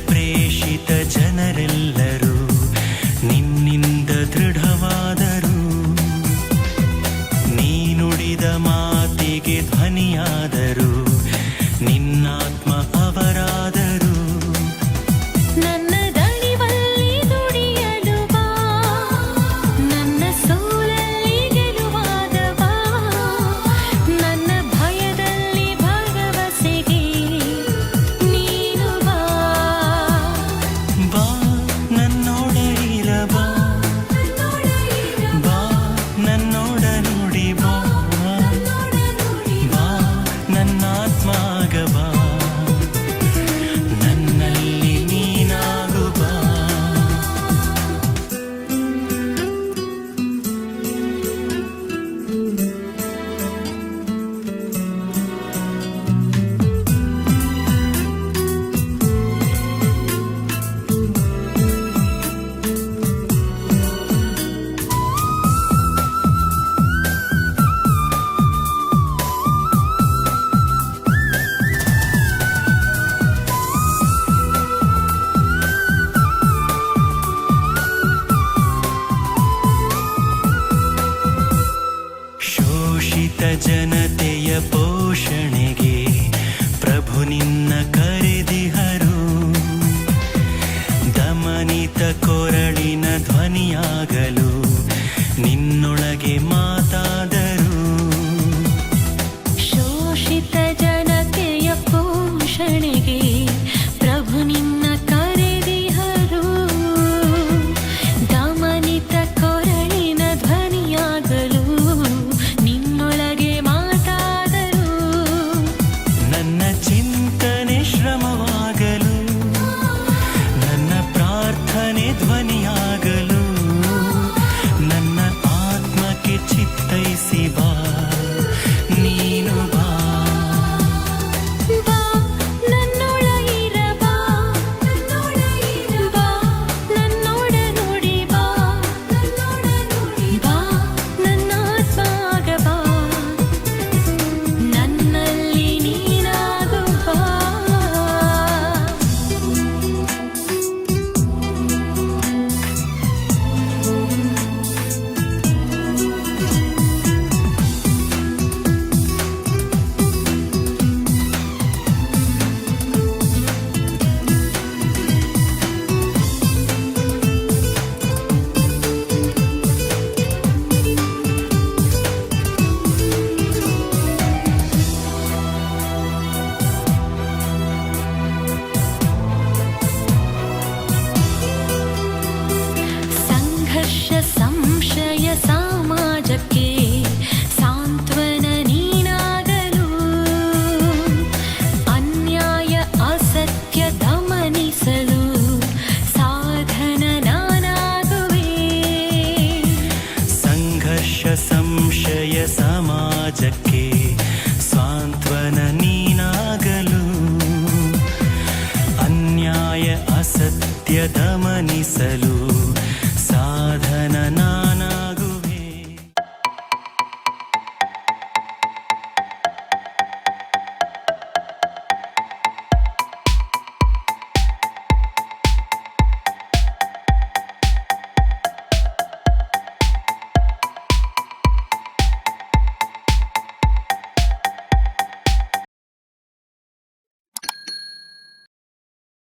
ಪ್ರೇಷಿತ ಜನರೆಲ್ಲರೂ ನಿನ್ನಿಂದ ದೃಢವಾದರು. ನೀ ನುಡಿದ ಮಾತಿಗೆ ಧ್ವನಿಯಾದರು, ನಿನ್ನಾತ್ಮ ಅವರಾದರು. ನನ್ನ ದಣಿವಲ್ಲಿ ದುಡಿಯಲು ಬಾ, ನನ್ನ ಸೋಲಲ್ಲಿ ಗೆಲುವಾದ ಬಾ, ನನ್ನ ಭಯದಲ್ಲಿ ಭರವಸೆಗೆ ನೀನು ಬಾ. ಬಾ ನನ್ನೋಡ ಇರಬಾ, ಬಾ ನನ್ನೋಡ ನುಡಿ ಬಾ, ಬಾ ನನ್ನಾತ್ಮಾಗ ಬಾ, ನನ್ನಲ್ಲಿ ನೀನಾಗು ಬಾ. ಶೋಷಿತ ಜನತೆಯ ಪೋಷಣೆಗೆ ಪ್ರಭು ನಿನ್ನ ಕರೆದಿಹರು. ದಮನಿತ ಕೊರಳಿನ ಧ್ವನಿಯಾಗಲು ನಿನ್ನೊಳಗೆ ಮಾತಾದರು. ಶೋಷಿತ ಜನತೆಯ ಪೋಷಣೆಗೆ ಪ್ರಭು ನಿನ್ನ ಕರೆದಿಹರು. ದಮನಿತ ಕೊರಳಿನ ಧ್ವನಿಯಾಗಲು ನಿನ್ನೊಳಗೆ ಮಾತಾದರು. ನನ್ನ ಚಿಂತನೆ ಶ್ರಮವಾಗಲು, ನನ್ನ ಪ್ರಾರ್ಥನೆ ಧ್ವನಿಯಾಗಲು, ನನ್ನ ಆತ್ಮಕ್ಕೆ ಚಿತ್ತೈಸಿ ಬಾ, ನೀನು ಬಾ. ಬಾ ನನ್ನೊಳ ಇರಬಾ, ಬಾ ನನ್ನೋಡ ನುಡಿ ಬಾ, ಬಾ ನನ್ನಾತ್ಮಾಗ ಬಾ, ನನ್ನಲ್ಲಿ ನೀನಾಗು ಬಾ. ಸಂಘರ್ಷ ಸಂಶಯ ಸಮಾಜಕ್ಕೆ ಸಾಂತ್ವನ ನೀನಾಗಲು, ಅನ್ಯಾಯ ಅಸತ್ಯ ದಮನಿಸಲು ಸಾಧನ ನಾನಾಗುವೆ. ಸಂಘರ್ಷ ಸಂಶಯ ಸಮಾಜಕ್ಕೆ ಸಾಂತ್ವನ ನೀನಾಗಲು, ಅನ್ಯಾಯ ಅಸತ್ಯ ದಮನಿಸಲು